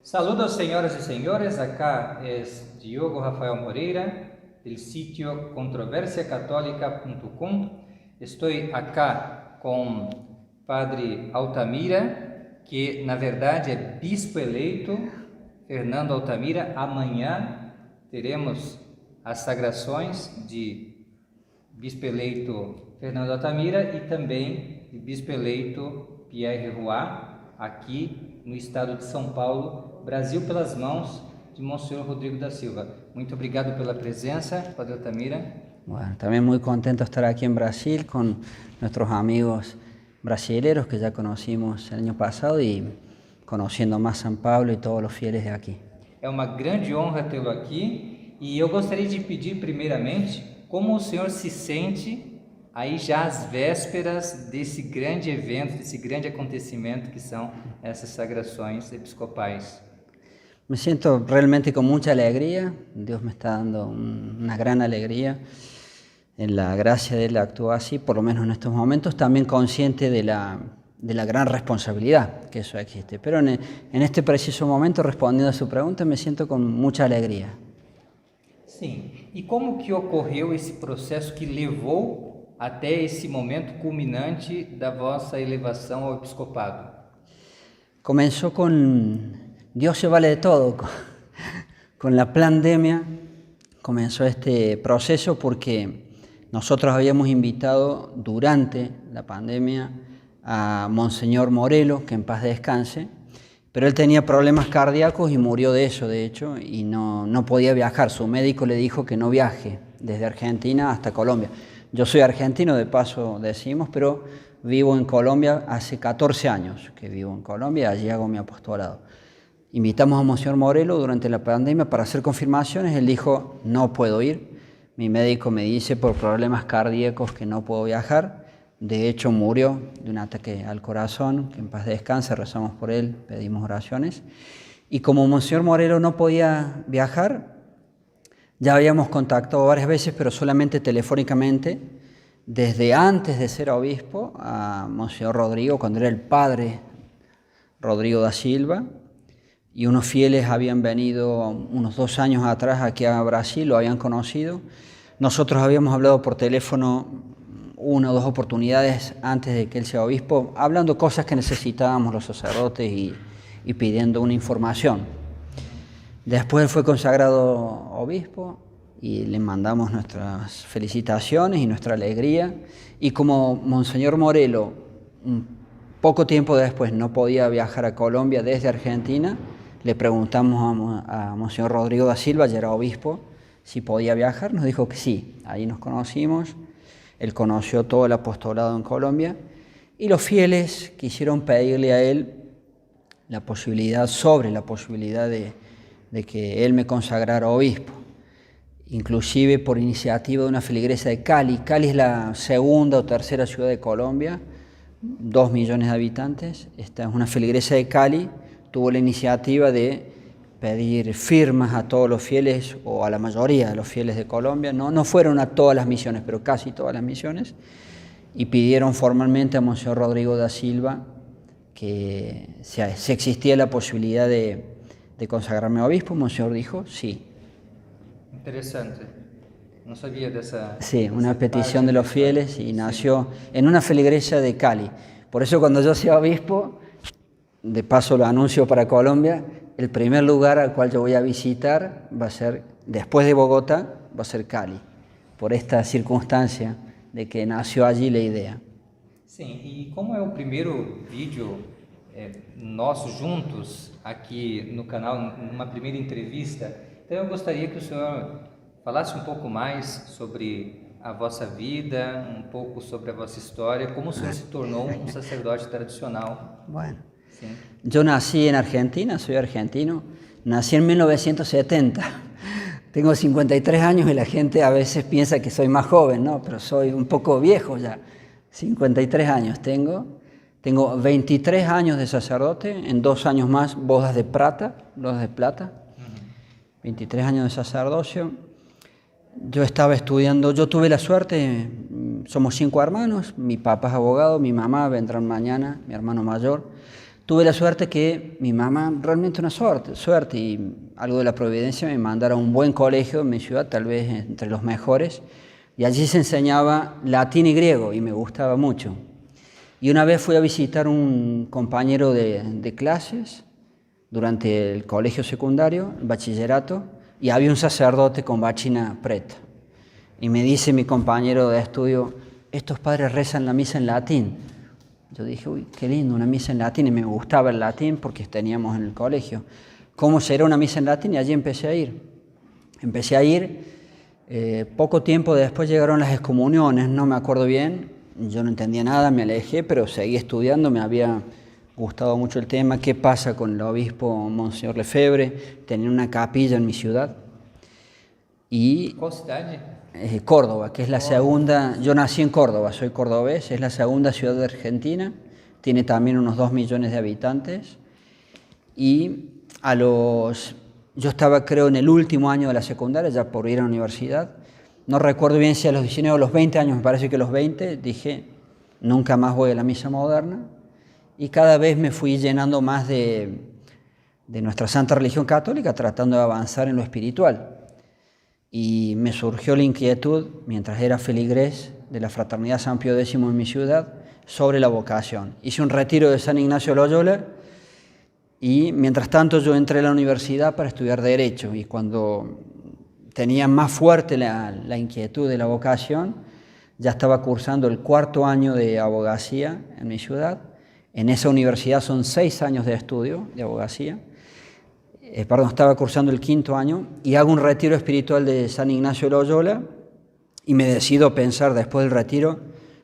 Saludos señoras y señores, acá es Diogo Rafael Moreira del sitio controversiacatólica.com. Estoy acá con Padre Altamira, que na verdade é bispo eleito, Fernando Altamira. Amanhã teremos as sagrações de bispo eleito Fernando Altamira e também de bispo eleito Pierre Roy, aqui no estado de São Paulo, Brasil, pelas mãos de Monsenhor Rodrigo da Silva. Muito obrigado pela presença, Padre Altamira. Bueno, también muy contento de estar aquí en Brasil con nuestros amigos brasileños que ya conocimos el año pasado y conociendo más San Pablo y todos los fieles de aquí. É uma grande honra tê-lo aqui e eu gostaria de pedir primeiramente como o senhor se sente aí já às vésperas desse grande evento, desse grande acontecimento que são essas sagrações episcopais. Me siento realmente con mucha alegría, Dios me está dando una gran alegría, en la gracia de Él actúa así, por lo menos en estos momentos, también consciente de la gran responsabilidad que eso existe. Pero en este preciso momento, respondiendo a su pregunta, me siento con mucha alegría. Sim, e como que ocorreu esse processo que levou até esse momento culminante da vossa elevação ao episcopado? Comenzó con Dios se vale de todo, con la pandemia comenzó este proceso porque nosotros habíamos invitado durante la pandemia a Monseñor Morelo, que en paz descanse, pero él tenía problemas cardíacos y murió de eso, de hecho, y no podía viajar. Su médico le dijo que no viaje desde Argentina hasta Colombia. Yo soy argentino, de paso decimos, pero vivo en Colombia hace 14 años que vivo en Colombia, allí hago mi apostolado. Invitamos a Monseñor Morelo durante la pandemia para hacer confirmaciones, él dijo, no puedo ir, mi médico me dice por problemas cardíacos que no puedo viajar, de hecho murió de un ataque al corazón, que en paz descanse, rezamos por él, pedimos oraciones, y como Monseñor Morelo no podía viajar, ya habíamos contactado varias veces, pero solamente telefónicamente, desde antes de ser obispo, a Monseñor Rodrigo, cuando era el padre Rodrigo da Silva, y unos fieles habían venido unos 2 años atrás aquí a Brasil, lo habían conocido. Nosotros habíamos hablado por teléfono 1 o 2 oportunidades antes de que él sea obispo, hablando cosas que necesitábamos los sacerdotes y pidiendo una información. Después él fue consagrado obispo y le mandamos nuestras felicitaciones y nuestra alegría. Y como Monseñor Morelo, poco tiempo después no podía viajar a Colombia desde Argentina, le preguntamos a Monseñor Rodrigo da Silva, ya era obispo, si podía viajar. Nos dijo que sí, ahí nos conocimos, él conoció todo el apostolado en Colombia y los fieles quisieron pedirle a él la posibilidad de que él me consagrara obispo, inclusive por iniciativa de una feligresa de Cali. Cali es la segunda o tercera ciudad de Colombia, 2 millones de habitantes. Esta es una feligresa de Cali, tuvo la iniciativa de pedir firmas a todos los fieles o a la mayoría de los fieles de Colombia, no fueron a todas las misiones, pero casi todas las misiones, y pidieron formalmente a Monseñor Rodrigo da Silva que si existía la posibilidad de consagrarme a obispo. Monseñor dijo sí. Interessante. Não sabia dessa... Sí, una petición de los fieles y nació en una feligresa de Cali. Por eso cuando yo sea obispo, de paso lo anuncio para Colombia, el primer lugar al cual yo voy a visitar va a ser, después de Bogotá, va a ser Cali, por esta circunstancia de que nació allí la idea. Sim, e como é o primeiro vídeo nosso juntos aqui no canal, numa primeira entrevista, então eu gostaria que o senhor falasse um pouco mais sobre a vossa vida, um pouco sobre a vossa história, como o senhor se tornou um sacerdote tradicional. Bueno, Sí. yo nací en Argentina, soy argentino, nací en 1970, tengo 53 años y la gente a veces piensa que soy más joven, ¿no? Pero soy un poco viejo ya, 53 años tengo 23 años de sacerdote, en 2 años más bodas de plata, 23 años de sacerdocio. Yo estaba estudiando, yo tuve la suerte, somos 5 hermanos, mi papá es abogado, mi mamá vendrá mañana, mi hermano mayor. tuve la suerte que mi mamá, realmente una suerte y algo de la providencia, me mandara a un buen colegio en mi ciudad, tal vez entre los mejores, y allí se enseñaba latín y griego y me gustaba mucho. Y una vez fui a visitar un compañero de clases durante el colegio secundario, el bachillerato, y había un sacerdote con bachina preta. Y me dice mi compañero de estudio, estos padres rezan la misa en latín. Yo dije, uy, qué lindo, una misa en latín, y me gustaba el latín porque teníamos en el colegio. ¿Cómo será una misa en latín? Y allí empecé a ir. Poco tiempo después llegaron las excomuniones, no me acuerdo bien, yo no entendía nada, me alejé, pero seguí estudiando, me había gustado mucho el tema, qué pasa con el obispo Monseñor Lefebvre, tenía una capilla en mi ciudad. Y Córdoba, que es la segunda, yo nací en Córdoba, soy cordobés, es la segunda ciudad de Argentina, tiene también unos 2 millones de habitantes, y yo estaba creo en el último año de la secundaria, ya por ir a la universidad, no recuerdo bien si a los 19 o los 20 años, me parece que a los 20, dije, nunca más voy a la misa moderna, y cada vez me fui llenando más de nuestra santa religión católica, tratando de avanzar en lo espiritual. Y me surgió la inquietud, mientras era feligrés de la Fraternidad San Pío X en mi ciudad, sobre la vocación. Hice un retiro de San Ignacio de Loyola y mientras tanto yo entré a la universidad para estudiar Derecho, y cuando tenía más fuerte la inquietud de la vocación, ya estaba cursando el 4º año de abogacía en mi ciudad. En esa universidad son 6 años de estudio de abogacía. Estaba cursando el 5º año y hago un retiro espiritual de San Ignacio de Loyola y me decido pensar después del retiro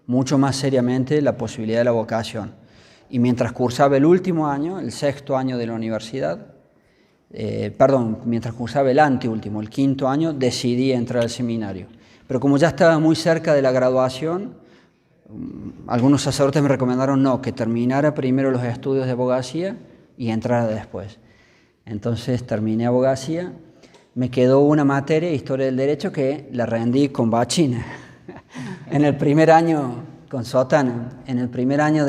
mucho más seriamente la posibilidad de la vocación. Y mientras cursaba el último año, el 6º año de la universidad, mientras cursaba el anteúltimo, el 5º año, decidí entrar al seminario. Pero como ya estaba muy cerca de la graduación, algunos sacerdotes me recomendaron que terminara primero los estudios de abogacía y entrara después. Entonces terminé abogacía, me quedó una materia, Historia del Derecho, que la rendí con bachina. En el primer año, con sotana, en el primer año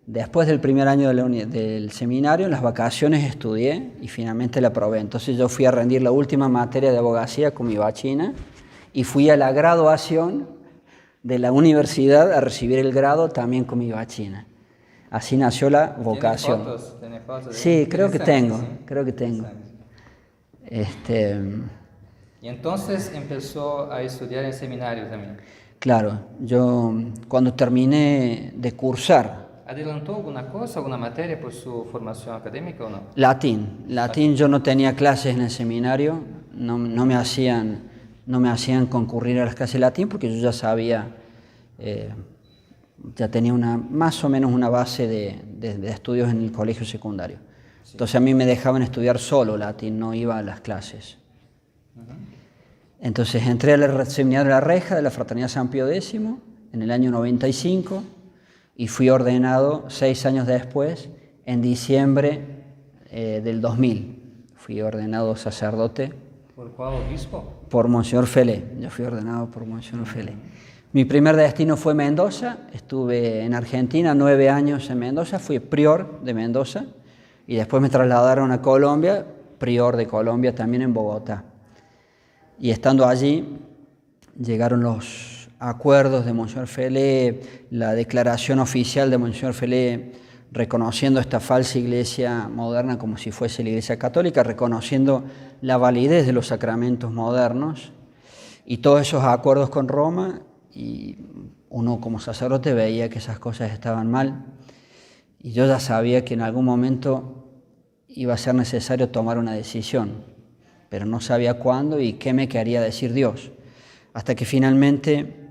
después del primer año del seminario, en las vacaciones estudié y finalmente la aprobé. Entonces yo fui a rendir la última materia de abogacía con mi bachina y fui a la graduación de la universidad a recibir el grado también con mi bachina. Así nació la vocación. ¿Tiene fotos? Sí, creo que tengo. Y entonces empezó a estudiar en seminario también. Claro, yo cuando terminé de cursar. ¿Adelantó alguna cosa, alguna materia por su formación académica o no? Latín, yo no tenía clases en el seminario, no me hacían concurrir a las clases de latín porque yo ya sabía, ya tenía más o menos una base de estudios en el colegio secundario. Sí. Entonces a mí me dejaban estudiar solo latín, no iba a las clases. Entonces entré al seminario de La Reja de la Fraternidad San Pío X en el año 95 y fui ordenado 6 años después, en diciembre del 2000. Fui ordenado sacerdote. ¿Por cuál obispo? Por Monseñor Felé. Yo fui ordenado por Monseñor Felé. Mi primer destino fue Mendoza. Estuve en Argentina 9 años en Mendoza. Fui prior de Mendoza y después me trasladaron a Colombia, prior de Colombia también en Bogotá. Y estando allí llegaron los acuerdos de Monseñor Felé, la declaración oficial de Monseñor Felé reconociendo esta falsa iglesia moderna como si fuese la iglesia católica, reconociendo la validez de los sacramentos modernos y todos esos acuerdos con Roma, y uno como sacerdote veía que esas cosas estaban mal y yo ya sabía que en algún momento iba a ser necesario tomar una decisión, pero no sabía cuándo y qué me quería decir Dios, hasta que finalmente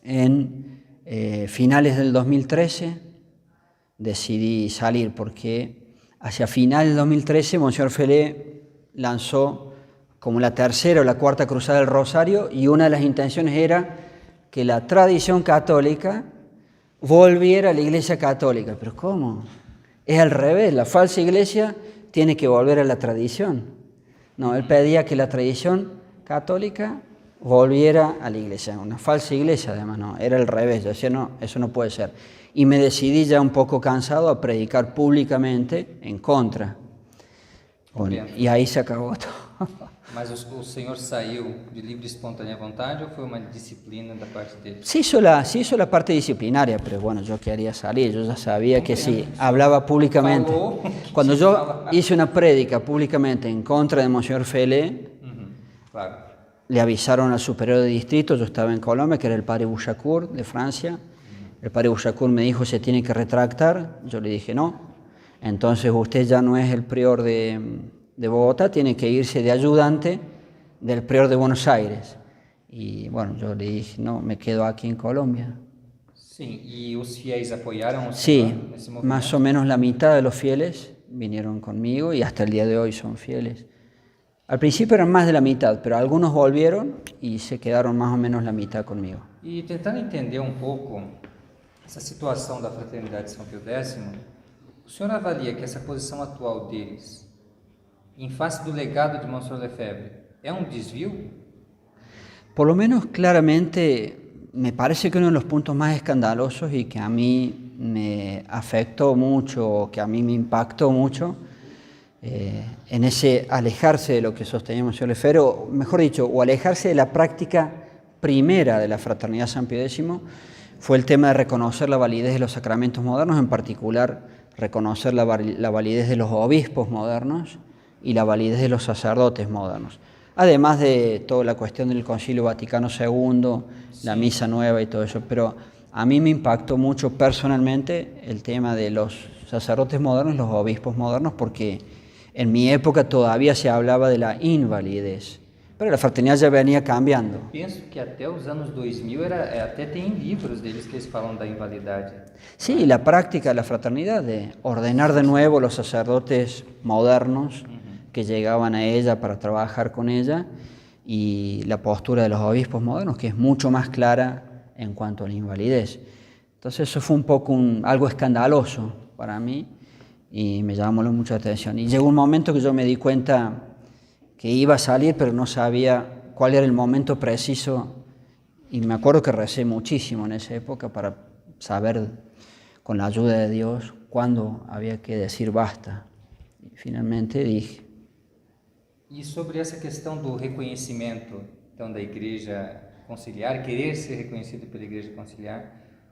en finales del 2013 decidí salir, porque hacia finales del 2013 Monseñor Felé lanzó como la tercera o la cuarta cruzada del Rosario, y una de las intenciones era que la tradición católica volviera a la iglesia católica. ¿Pero cómo? Es al revés, la falsa iglesia tiene que volver a la tradición. No, él pedía que la tradición católica volviera a la iglesia, una falsa iglesia además, no, era al revés. Yo decía, no, eso no puede ser. y me decidí ya un poco cansado a predicar públicamente en contra. Bueno, y ahí se acabó todo. Mas o senhor saiu de livre e espontânea vontade ou foi uma disciplina da parte dele? Se hizo la parte disciplinaria, pero bueno, yo quería salir, yo ya sabía que si hablaba públicamente, cuando yo hice una prédica públicamente en contra de Monseñor Felé, Claro. le avisaron al superior de distrito, yo estaba en Colombia, que era el padre Bouchacourt de Francia. El padre Bouchacourt me dijo, se tiene que retractar. Yo le dije, no. Entonces usted ya no es el prior de Bogotá, tiene que irse de ayudante del prior de Buenos Aires. Y bueno, yo le dije, no, me quedo aquí en Colombia. Sim, e os fiéis apoyaram o Sí, senhor nesse movimento? más o menos la mitad de los fieles vinieron conmigo y hasta el día de hoy son fieles. Al principio eran más de la mitad, pero algunos volvieron y se quedaron más o menos la mitad conmigo. E tentando entender um pouco essa situação da Fraternidade de São Pio X, o senhor avalia que essa posição atual deles, em face do legado de Monsenhor Lefebvre, é um desvio? Por lo menos claramente me parece que uno de los puntos más escandalosos y que a mí me afectó mucho, que a mí me impactó mucho, en ese alejarse de lo que sostenía Monseñor Lefebvre, o mejor dicho, o alejarse de la práctica primera de la Fraternidad San Pío X, fue el tema de reconocer la validez de los sacramentos modernos, en particular reconocer la validez de los obispos modernos y la validez de los sacerdotes modernos. Además de toda la cuestión del Concilio Vaticano II, la Misa Nueva y todo eso, pero a mí me impactó mucho personalmente el tema de los sacerdotes modernos, los obispos modernos, porque en mi época todavía se hablaba de la invalidez, pero la fraternidad ya venía cambiando. Penso que até os anos 2000 até tem livros deles que eles falam da invalidade. Sí, la práctica de la fraternidad, de ordenar de nuevo los sacerdotes modernos que llegaban a ella para trabajar con ella, y la postura de los obispos modernos, que es mucho más clara en cuanto a la invalidez. Entonces eso fue un poco algo escandaloso para mí y me llamó mucha atención. Y llegó un momento que yo me di cuenta que iba a salir, pero no sabía cuál era el momento preciso, y me acuerdo que recé muchísimo en esa época para saber, con la ayuda de Dios, cuándo había que decir basta. Y finalmente dije. E sobre essa questão do reconhecimento então, da Igreja Conciliar, querer ser reconhecido pela Igreja Conciliar,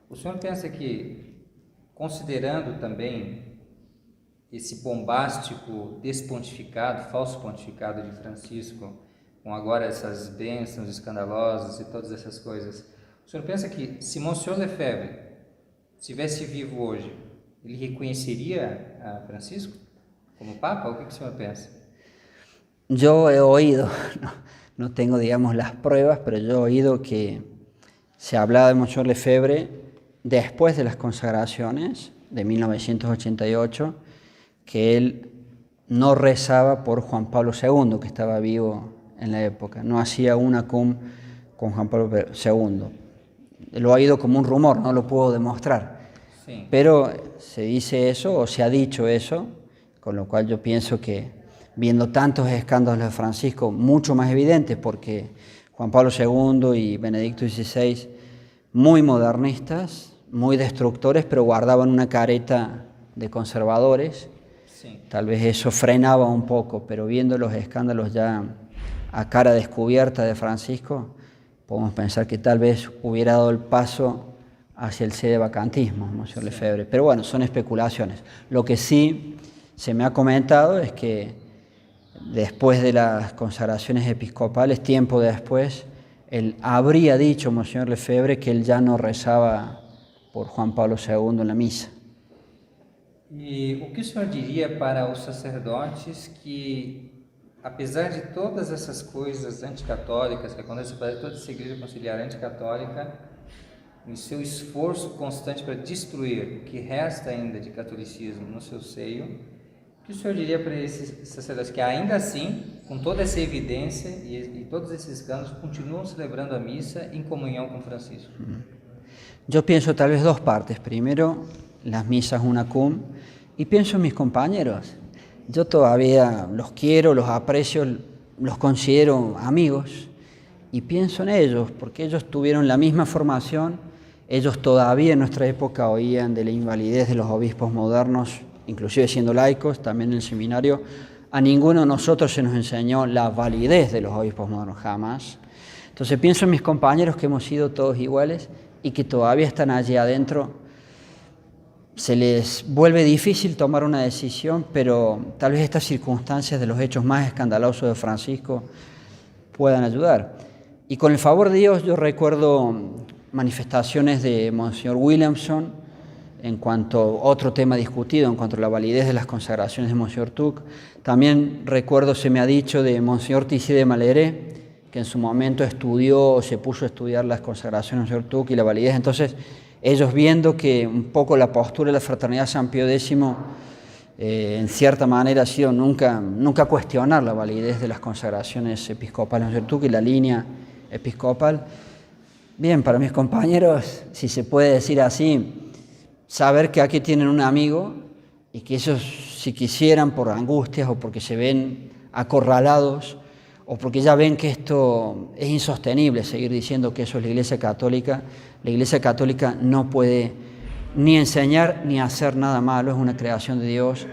o senhor pensa que, considerando também esse bombástico despontificado, falso pontificado de Francisco, com agora essas bênçãos escandalosas e todas essas coisas, o senhor pensa que se Monsenhor Lefebvre estivesse vivo hoje, ele reconheceria a Francisco como Papa? O que o senhor pensa? Yo he oído, no tengo digamos las pruebas, pero yo he oído que se hablaba de Monseñor Lefebvre después de las consagraciones de 1988, que él no rezaba por Juan Pablo II, que estaba vivo en la época, no hacía una cum con Juan Pablo II. Lo he oído como un rumor, no lo puedo demostrar, sí. Pero se dice eso o se ha dicho eso, con lo cual yo pienso que viendo tantos escándalos de Francisco, mucho más evidentes, porque Juan Pablo II y Benedicto XVI, muy modernistas, muy destructores, pero guardaban una careta de conservadores. Sí. Tal vez eso frenaba un poco, pero viendo los escándalos ya a cara descubierta de Francisco, podemos pensar que tal vez hubiera dado el paso hacia el sedevacantismo, Monseñor Lefebvre. Pero bueno, son especulaciones. Lo que sí se me ha comentado es que después de las consagraciones episcopales, tiempo después, él habría dicho, Monseñor Lefebvre, que él ya no rezaba por Juan Pablo II en la misa. E o que o senhor diria para os sacerdotes que, apesar de todas essas coisas anticatólicas que acontecem, apesar de toda essa igreja conciliar anticatólica, em seu esforço constante para destruir o que resta ainda de catolicismo no seu seio, o que o senhor diria para esses sacerdotes que ainda assim, com toda essa evidência e todos esses escândalos, continuam celebrando a missa em comunhão com Francisco? Yo pienso tal vez dos partes. Primero, las misas una cum, y pienso en mis compañeros. Yo todavía los quiero, los aprecio, los considero amigos, y pienso en ellos, porque ellos tuvieron la misma formación ellos todavía en nuestra época oían de la invalidez de los obispos modernos, inclusive siendo laicos, también en el seminario. A ninguno de nosotros se nos enseñó la validez de los obispos modernos, jamás. Entonces pienso en mis compañeros que hemos sido todos iguales y que todavía están allí adentro. Se les vuelve difícil tomar una decisión, pero tal vez estas circunstancias de los hechos más escandalosos de Francisco puedan ayudar. Y con el favor de Dios yo recuerdo manifestaciones de Monseñor Williamson en cuanto a otro tema discutido, en cuanto a la validez de las consagraciones de Monseñor Tuc. También recuerdo, se me ha dicho, de Monseñor Tissé de Malheré, que en su momento estudió o se puso a estudiar las consagraciones de Monseñor Tuc y la validez. Entonces, ellos viendo que un poco la postura de la Fraternidad San Pío X, en cierta manera ha sido nunca cuestionar la validez de las consagraciones episcopales de Monseñor Tuc y la línea episcopal. Bien, para mis compañeros, si se puede decir así, saber que aquí tienen un amigo y que ellos, si quisieran, por angustias o porque se ven acorralados o porque ya ven que esto es insostenible, seguir diciendo que eso es la Iglesia Católica no puede ni enseñar ni hacer nada malo, es una creación de Dios.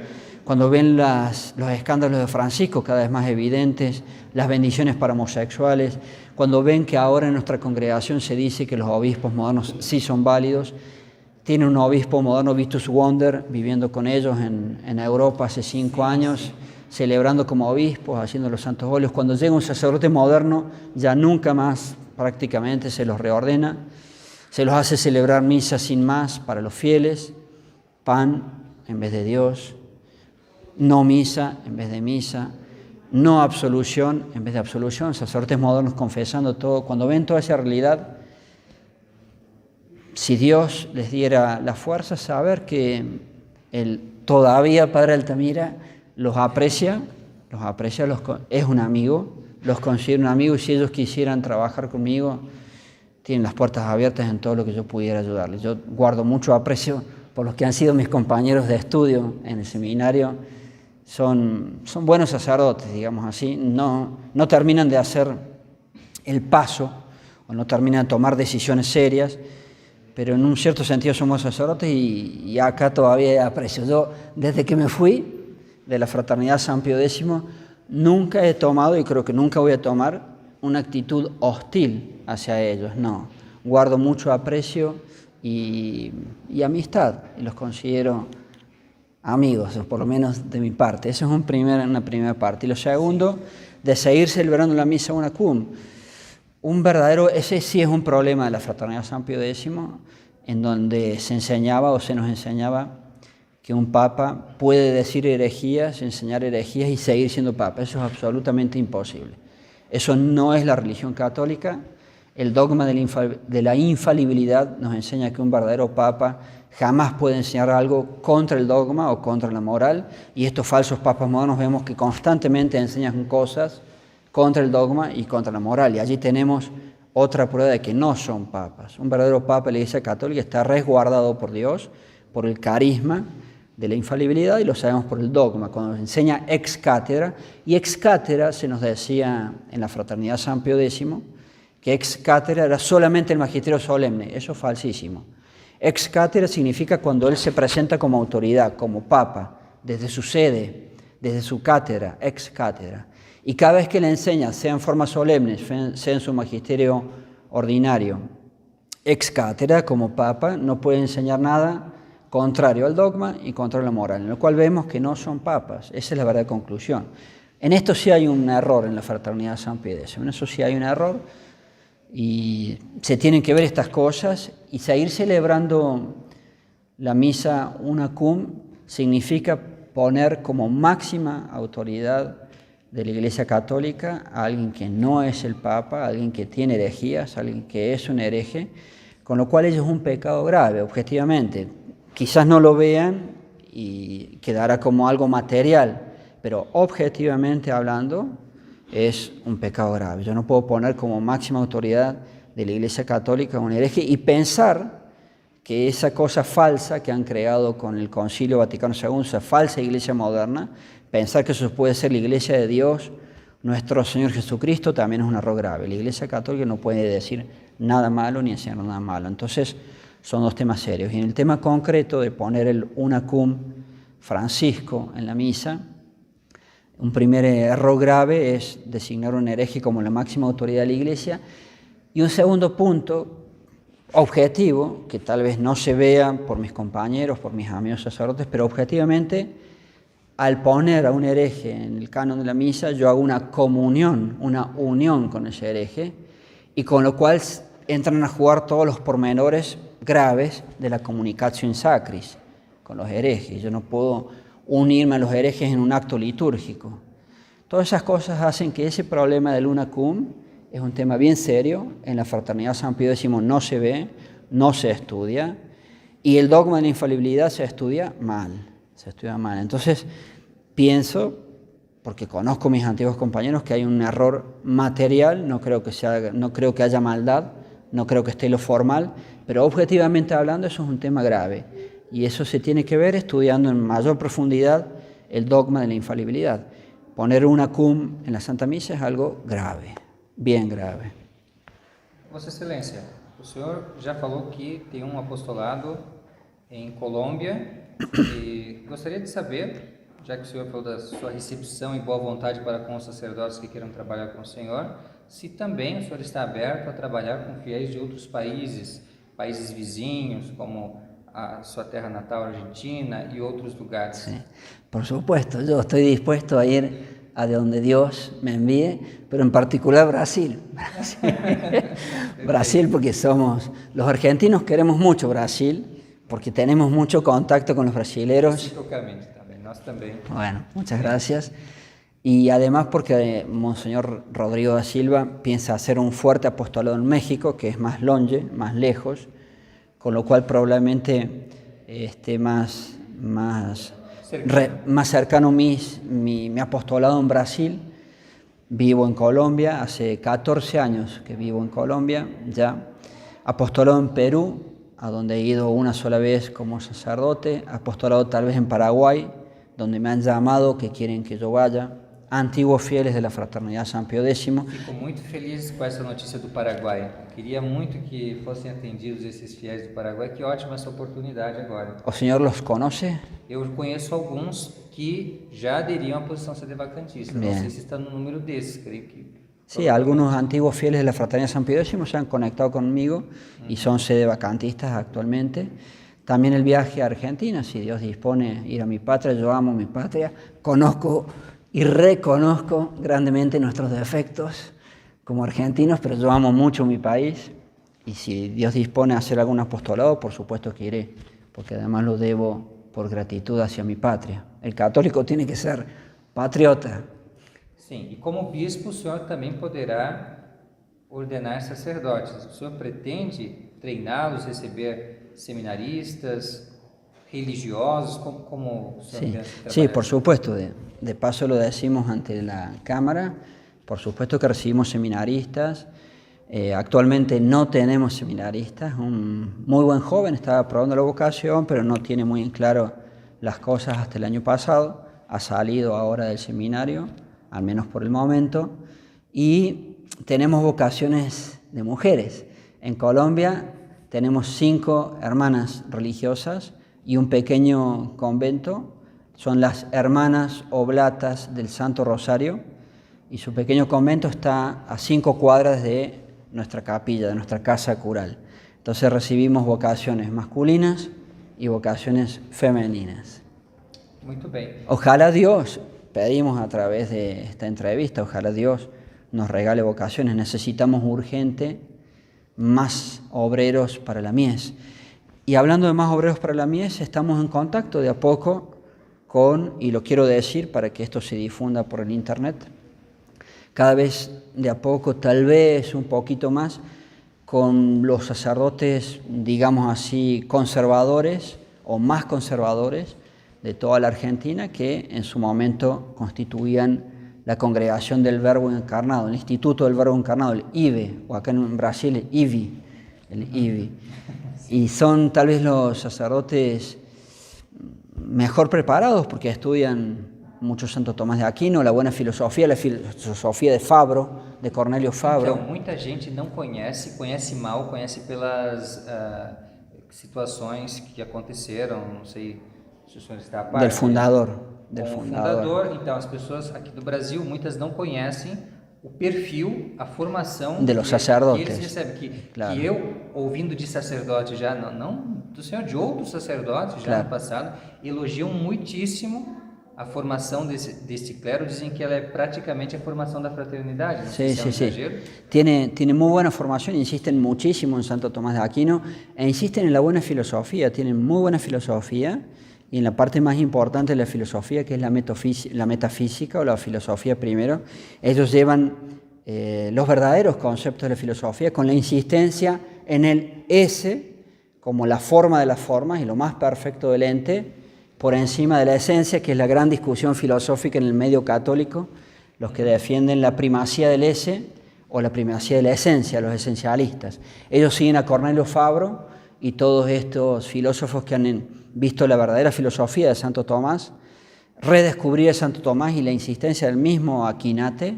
Cuando ven los escándalos de Francisco cada vez más evidentes, las bendiciones para homosexuales, cuando ven que ahora en nuestra congregación se dice que los obispos modernos sí son válidos, tiene un obispo moderno, Vitus Wonder, viviendo con ellos en Europa hace 5 años, celebrando como obispos, haciendo los santos óleos. Cuando llega un sacerdote moderno, ya nunca más prácticamente se los reordena, se los hace celebrar misa sin más para los fieles, pan en vez de Dios, no misa en vez de misa, no absolución en vez de absolución, sacerdotes modernos confesando todo. Cuando ven toda esa realidad, si Dios les diera la fuerza, saber que el todavía Padre Altamira los aprecia, es un amigo, los considera un amigo, y si ellos quisieran trabajar conmigo, tienen las puertas abiertas en todo lo que yo pudiera ayudarles. Yo guardo mucho aprecio por los que han sido mis compañeros de estudio en el seminario. Son buenos sacerdotes, digamos así, no terminan de hacer el paso o no terminan de tomar decisiones serias, pero en un cierto sentido somos sacerdotes y acá todavía aprecio. Yo, desde que me fui de la Fraternidad San Pío X, nunca he tomado, y creo que nunca voy a tomar, una actitud hostil hacia ellos, no. Guardo mucho aprecio y amistad, y los considero amigos, por lo menos de mi parte. Eso es una primera parte. Y lo segundo, de seguir celebrando la misa una cum. Ese sí es un problema de la Fraternidad San Pío X, en donde se enseñaba o se nos enseñaba que un papa puede decir herejías, enseñar herejías y seguir siendo papa. Eso es absolutamente imposible. Eso no es la religión católica. El dogma de la infalibilidad nos enseña que un verdadero papa jamás puede enseñar algo contra el dogma o contra la moral, y estos falsos papas modernos vemos que constantemente enseñan cosas contra el dogma y contra la moral, y allí tenemos otra prueba de que no son papas. Un verdadero papa de la Iglesia Católica está resguardado por Dios, por el carisma de la infalibilidad, y lo sabemos por el dogma, cuando nos enseña ex cátedra, y ex cátedra se nos decía en la Fraternidad San Pío X, que ex cátedra era solamente el magisterio solemne. Eso es falsísimo. Ex cátedra significa cuando él se presenta como autoridad, como papa, desde su sede, desde su cátedra, ex cátedra. Y cada vez que le enseña, sea en forma solemne, sea en su magisterio ordinario, ex cátedra, como papa, no puede enseñar nada contrario al dogma y contrario a la moral, en lo cual vemos que no son papas. Esa es la verdadera conclusión. En esto sí hay un error en la Fraternidad San Pío X, en eso sí hay un error, y se tienen que ver estas cosas, y seguir celebrando la misa una cum significa poner como máxima autoridad de la Iglesia Católica a alguien que no es el Papa, a alguien que tiene herejías, a alguien que es un hereje, con lo cual ello es un pecado grave, objetivamente. Quizás no lo vean y quedará como algo material, pero objetivamente hablando es un pecado grave. Yo no puedo poner como máxima autoridad de la Iglesia Católica un hereje y pensar que esa cosa falsa que han creado con el Concilio Vaticano II, esa falsa iglesia moderna, pensar que eso puede ser la Iglesia de Dios, nuestro Señor Jesucristo, también es un error grave. La Iglesia Católica no puede decir nada malo ni enseñar nada malo. Entonces, son dos temas serios. Y en el tema concreto de poner el Unacum Francisco en la misa, un primer error grave es designar un hereje como la máxima autoridad de la Iglesia, y un segundo punto objetivo, que tal vez no se vea por mis compañeros, por mis amigos sacerdotes, pero objetivamente, al poner a un hereje en el canon de la misa, yo hago una comunión, una unión con ese hereje, y con lo cual entran a jugar todos los pormenores graves de la communicatio sacris con los herejes. Yo no puedo unirme a los herejes en un acto litúrgico. Todas esas cosas hacen que ese problema del Unacum es un tema bien serio. En la Fraternidad San Pío X no se ve, no se estudia, y el dogma de la infalibilidad se estudia mal. Entonces, pienso, porque conozco a mis antiguos compañeros, que hay un error material, no creo que haya maldad, no creo que esté lo formal, pero objetivamente hablando eso es un tema grave. Y eso se tiene que ver estudiando en mayor profundidad el dogma de la infalibilidad. Poner una cum en la Santa Misa es algo grave, bien grave. Vossa Excelência, o senhor já falou que tem apostolado em Colômbia e gostaria de saber, já que o senhor falou da sua recepção e boa vontade para com os sacerdotes que queiram trabalhar com o senhor, se também o senhor está aberto a trabalhar com fiéis de outros países vizinhos, como a sua terra natal, Argentina, y otros lugares. Sí, por supuesto, yo estoy dispuesto a ir a donde Dios me envíe, pero en particular Brasil. Brasil, porque los argentinos queremos mucho Brasil, porque tenemos mucho contacto con los brasileros. Recíprocamente también, nosotros también. Bueno, muchas gracias. Y además porque Monseñor Rodrigo da Silva piensa hacer un fuerte apostolado en México, que es más lejos, con lo cual probablemente esté más cercano mi apostolado en Brasil. Vivo en Colombia, hace 14 años que vivo en Colombia ya. Apostolado en Perú, a donde he ido una sola vez como sacerdote. Apostolado tal vez en Paraguay, donde me han llamado que quieren que yo vaya. Antiguos fieles de la Fraternidad San Pío X. Fico muito feliz com essa notícia do Paraguai. Queria muito que fossem atendidos esses fiéis do Paraguai. Que ótima essa oportunidade agora. ¿O señor los conoce? Eu conheço alguns que já aderiam à posição sedevacantista. Não sei se está no número desses, creio que. Sí, algunos antiguos fieles de la Fraternidad San Pío X se han conectado conmigo y son sedevacantistas actualmente. También el viaje a Argentina, si Dios dispone ir a mi patria, yo amo mi patria, conozco y reconozco grandemente nuestros defectos como argentinos, pero yo amo mucho mi país, y si Dios dispone a hacer algún apostolado, por supuesto que iré, porque además lo debo por gratitud hacia mi patria. El católico tiene que ser patriota. Sim, e como bispo o senhor também poderá ordenar sacerdotes. O senhor pretende treiná-los, receber seminaristas, religiosos, como o senhor pensa trabalhar? Sí, por supuesto, de paso lo decimos ante la Cámara, por supuesto que recibimos seminaristas. Actualmente no tenemos seminaristas. Un muy buen joven estaba probando la vocación, pero no tiene muy en claro las cosas hasta el año pasado. Ha salido ahora del seminario, al menos por el momento, y tenemos vocaciones de mujeres. En Colombia tenemos 5 hermanas religiosas y un pequeño convento. Son las hermanas oblatas del Santo Rosario, y su pequeño convento está a 5 cuadras de nuestra capilla, de nuestra casa cural. Entonces recibimos vocaciones masculinas y vocaciones femeninas. Muy bien. Ojalá Dios, pedimos a través de esta entrevista, ojalá Dios nos regale vocaciones. Necesitamos urgente más obreros para la mies. Y hablando de más obreros para la mies, estamos en contacto de a poco con, y lo quiero decir para que esto se difunda por el internet, cada vez de a poco, tal vez un poquito más, con los sacerdotes, digamos así, conservadores o más conservadores de toda la Argentina, que en su momento constituían la Congregación del Verbo Encarnado, el Instituto del Verbo Encarnado, el IVE, o acá en Brasil el IVI, y son tal vez los sacerdotes mejor preparados porque estudian mucho Santo Tomás de Aquino, la buena filosofía, la filosofía de Fabro, de Cornélio Fabro. Então, muita gente não conhece mal, conhece pelas situações que aconteceram, não sei se o senhor está a par. Del fundador. Del Com o fundador. fundador, então as pessoas aqui do Brasil, muitas não conhecem o perfil, a formação De los que sacerdotes. eles recebem. Claro. Que eu, ouvindo de sacerdote já, não do senhor, de outros sacerdotes já Claro. no passado, elogiam muitíssimo a formação deste clero, dizem que ela é praticamente a formação da fraternidade. Sí, sí, sí. Tiene muy buena formación, insisten muchísimo en Santo Tomás de Aquino e insisten en la buena filosofía, tienen muy buena filosofía y en la parte más importante de la filosofía, que es la metafísica o la filosofía primero, ellos llevan los verdaderos conceptos de la filosofía con la insistencia en el ese como la forma de las formas y lo más perfecto del ente, por encima de la esencia, que es la gran discusión filosófica en el medio católico, los que defienden la primacía del ese o la primacía de la esencia, los esencialistas. Ellos siguen a Cornelio Fabro y todos estos filósofos que han visto la verdadera filosofía de Santo Tomás, redescubrir a Santo Tomás y la insistencia del mismo Aquinate,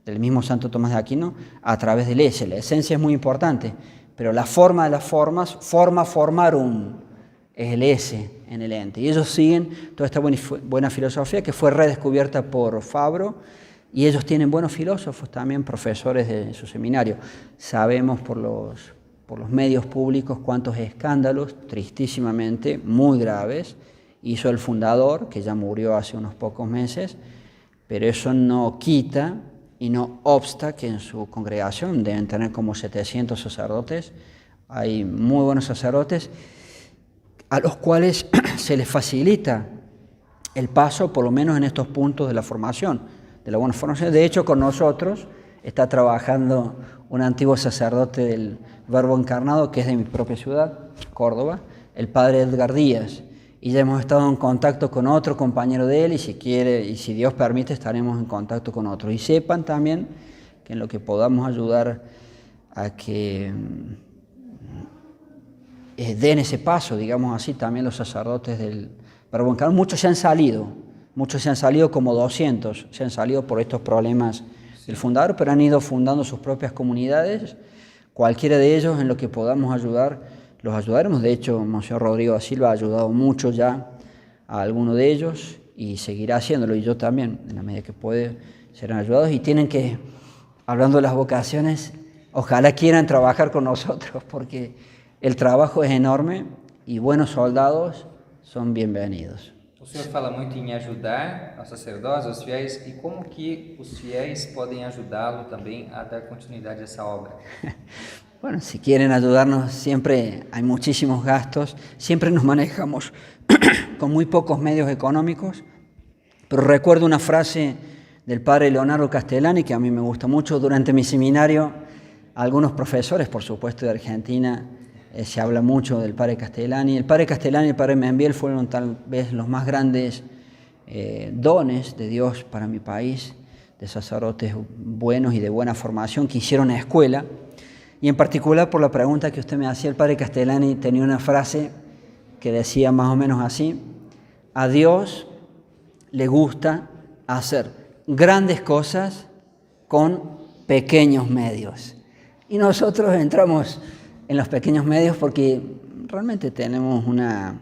del mismo Santo Tomás de Aquino, a través del ese. La esencia es muy importante, pero la forma de las formas, forma formarum, es el ese en el ente. Y ellos siguen toda esta buena filosofía que fue redescubierta por Fabro, y ellos tienen buenos filósofos también, profesores de su seminario. Sabemos por los medios públicos cuántos escándalos, tristísimamente, muy graves, hizo el fundador, que ya murió hace unos pocos meses, pero eso no quita y no obsta que en su congregación deben tener como 700 sacerdotes, hay muy buenos sacerdotes, a los cuales se les facilita el paso, por lo menos en estos puntos de la formación, de la buena formación. De hecho, con nosotros está trabajando un antiguo sacerdote del Verbo Encarnado, que es de mi propia ciudad, Córdoba, el padre Edgar Díaz. Y ya hemos estado en contacto con otro compañero de él, y si quiere, y si Dios permite, estaremos en contacto con otros. Y sepan también que en lo que podamos ayudar a que den ese paso, digamos así, también los sacerdotes del Verbo Encarnado. Muchos se han salido como 200, se han salido por estos problemas del fundador, pero han ido fundando sus propias comunidades. Cualquiera de ellos, en lo que podamos ayudar, los ayudaremos. De hecho, Monseñor Rodrigo da Silva ha ayudado mucho ya a alguno de ellos y seguirá haciéndolo, y yo también, en la medida que puede, serán ayudados. Y tienen que, hablando de las vocaciones, ojalá quieran trabajar con nosotros, porque el trabajo es enorme y buenos soldados son bienvenidos. O senhor fala muito em ajudar aos sacerdotes, aos fiéis, e como que os fiéis podem ajudá-lo também a dar continuidade a essa obra? Bueno, si quieren ayudarnos, siempre hay muchísimos gastos, siempre nos manejamos con muy pocos medios económicos, pero recuerdo una frase del padre Leonardo Castellani que a mí me gusta mucho. Durante mi seminario, algunos profesores, por supuesto, de Argentina, se habla mucho del padre Castellani. El padre Castellani y el padre Membiel fueron tal vez los más grandes dones de Dios para mi país, de sacerdotes buenos y de buena formación que hicieron escuela. Y en particular, por la pregunta que usted me hacía, el padre Castellani tenía una frase que decía más o menos así: a Dios le gusta hacer grandes cosas con pequeños medios. Y nosotros entramos en los pequeños medios porque realmente tenemos una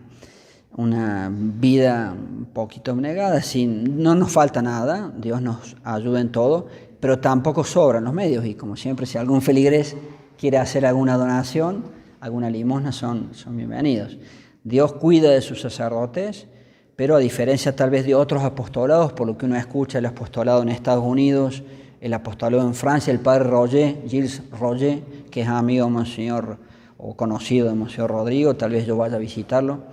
vida un poquito abnegada, no nos falta nada, Dios nos ayuda en todo, pero tampoco sobran los medios. Y como siempre, si algún feligrés quiere hacer alguna donación, alguna limosna, son bienvenidos. Dios cuida de sus sacerdotes, pero a diferencia tal vez de otros apostolados, por lo que uno escucha, el apostolado en Estados Unidos, el apostolado en Francia, el padre Gilles Roger, que es amigo de Monseñor o conocido de Monseñor Rodrigo, tal vez yo vaya a visitarlo.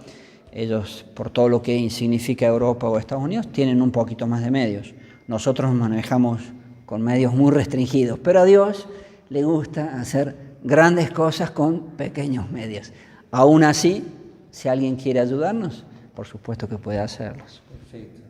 Ellos, por todo lo que significa Europa o Estados Unidos, tienen un poquito más de medios. Nosotros nos manejamos con medios muy restringidos, pero a Dios le gusta hacer grandes cosas con pequeños medios. Aún así, si alguien quiere ayudarnos, por supuesto que puede hacerlos. Perfeito.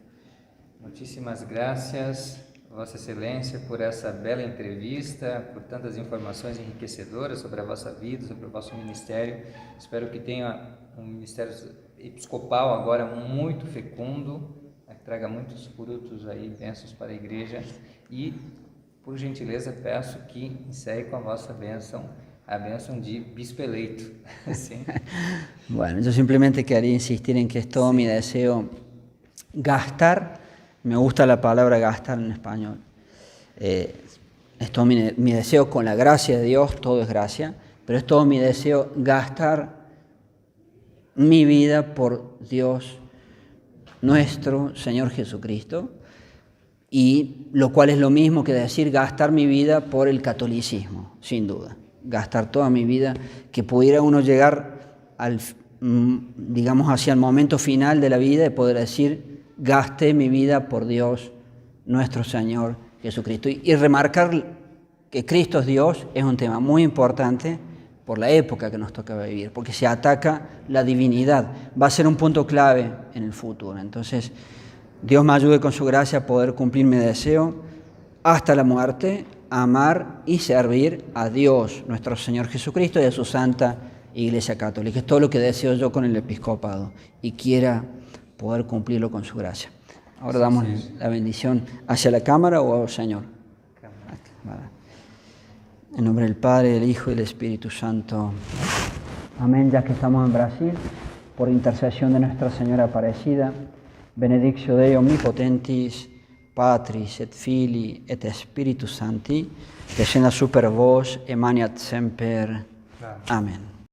Muchísimas gracias, Vossa Excelência, por essa bela entrevista, por tantas informações enriquecedoras sobre a vossa vida, sobre o vosso ministério. Espero que tenha um ministério episcopal agora muito fecundo, que traga muitos frutos aí, bênçãos para a igreja. E, por gentileza, peço que encerre com a vossa bênção a bênção de bispo eleito. Sim. Bueno, yo simplemente quería insistir en que es todo mi deseo gastar, me gusta la palabra gastar en español, es todo mi deseo con la gracia de Dios, todo es gracia, pero es todo mi deseo gastar mi vida por Dios, nuestro Señor Jesucristo, y lo cual es lo mismo que decir gastar mi vida por el catolicismo, sin duda. Gastar toda mi vida, que pudiera uno llegar digamos, hacia el momento final de la vida y poder decir, gasté mi vida por Dios, nuestro Señor Jesucristo. Y remarcar que Cristo es Dios es un tema muy importante por la época que nos toca vivir, porque se ataca la divinidad. Va a ser un punto clave en el futuro. Entonces, Dios me ayude con su gracia a poder cumplir mi deseo hasta la muerte, amar y servir a Dios, nuestro Señor Jesucristo, y a su Santa Iglesia Católica. Es todo lo que deseo yo con el episcopado y quiera poder cumplirlo con su gracia. Ahora damos la bendición hacia la cámara o al Señor. En nombre del Padre, del Hijo y del Espíritu Santo. Amén. Ya que estamos en Brasil, por intercesión de Nuestra Señora Aparecida, benedictio Dei omnipotentis, Patris et Filii et Spiritus Sancti, descenda super vos, emaniat semper. Amén.